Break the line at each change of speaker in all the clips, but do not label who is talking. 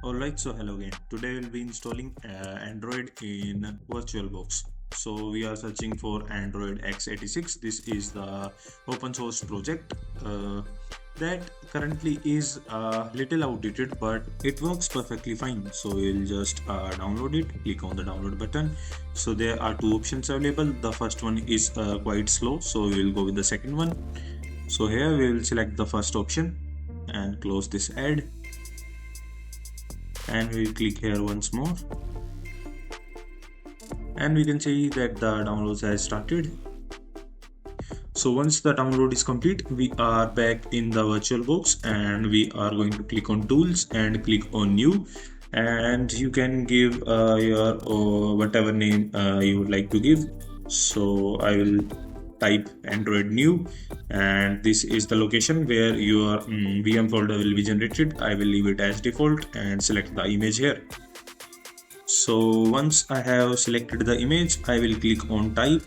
Alright, so hello again. Today we'll be installing Android in VirtualBox. So we are searching for Android x86. This is the open source project that currently is a little outdated, but it works perfectly fine. So we'll just download it. Click on the download button. So there are two options available. The first one is quite slow, so we will go with the second one. So here we will select the first option and close this ad, and we'll click here once more, and we can see that the downloads has started. So once the download is complete, we are back in the VirtualBox and we are going to click on tools and click on new, and you can give your whatever name you would like to give. So I will type Android new, and this is the location where your VM folder will be generated. I will leave it as default and select the image here. So once I have selected the image, I will click on type.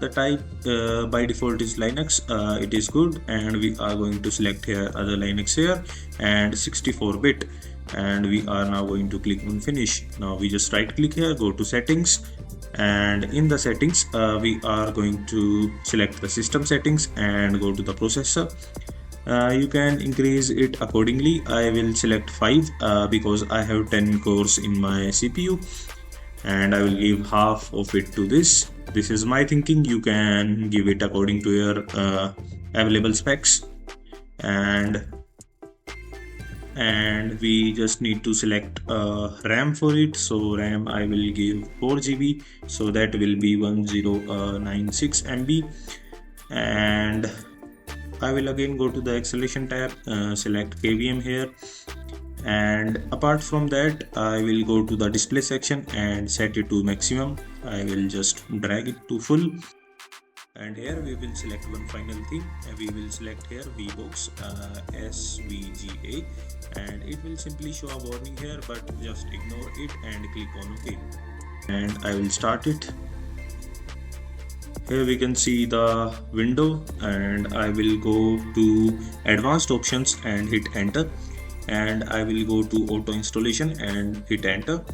The type by default is Linux. It is good, and we are going to select here other Linux here and 64-bit, and we are now going to click on finish. Now we just right click here, go to settings, and in the settings we are going to select the system settings and go to the processor. You can increase it accordingly. I will select 5 because I have 10 cores in my CPU, and I will give half of it to this. This is my thinking. You can give it according to your available specs, and we just need to select RAM for it. So RAM I will give 4 GB, so that will be 1096 MB, and I will again go to the acceleration tab, select KVM here, and apart from that I will go to the display section and set it to maximum. I will just drag it to full, and here we will select one final thing, and we will select here VBox SVGA, and it will simply show a warning here, but just ignore it and click on OK, and I will start it. Here we can see the window, and I will go to advanced options and hit enter, and I will go to auto installation and hit enter.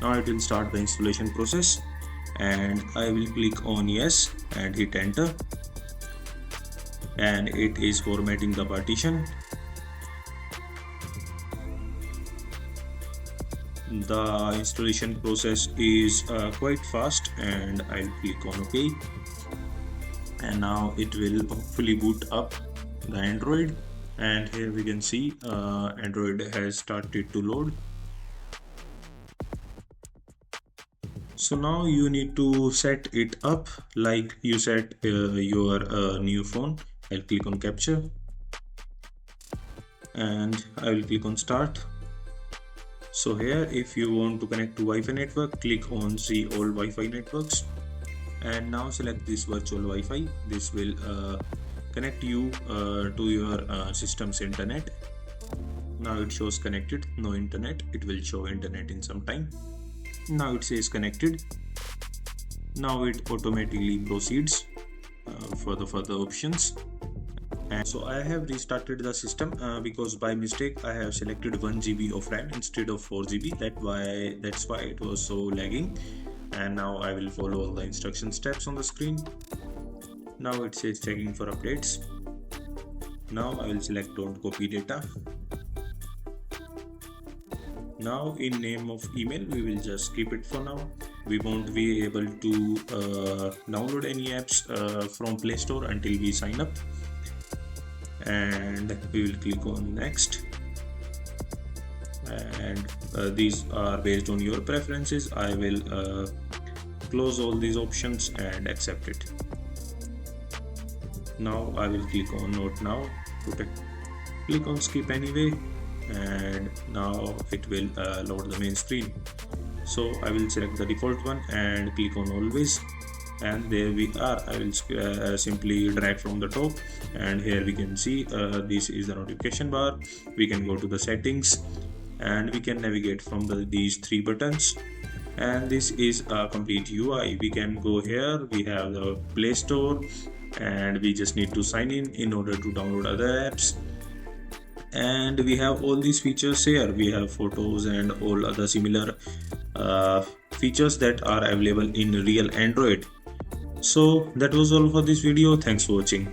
Now it will start the installation process, and I will click on yes and hit enter, and it is formatting the partition. The installation process is quite fast, and I'll click on OK, and now it will hopefully boot up the Android, and here we can see Android has started to load. So now you need to set it up like you set your new phone. I'll click on capture, and I will click on start. So here, if you want to connect to Wi-Fi network, click on see all Wi-Fi networks, and now select this virtual Wi-Fi. This will connect you to your system's internet. Now it shows connected, no internet. It will show internet in some time. Now it says connected. Now it automatically proceeds for the further options. And so I have restarted the system because by mistake I have selected 1 GB of RAM instead of 4 GB. That's why it was so lagging. And now I will follow all the instruction steps on the screen. Now it says checking for updates. Now I will select don't copy data. Now in name of email we will just keep it for now. We won't be able to download any apps from Play Store until we sign up, and we will click on next, and these are based on your preferences. I will close all these options and accept it. Now I will click on not now, click on skip anyway, and now it will load the main screen. So I will select the default one and click on always, and there we are. I will simply drag from the top, and here we can see this is the notification bar. We can go to the settings, and we can navigate from these 3 buttons, and this is a complete UI. We can go here, we have the Play Store, and we just need to sign in order to download other apps. and we have all these features here. We have photos and all other similar uh, features that are available in real Android. So that was all for this video. Thanks for watching.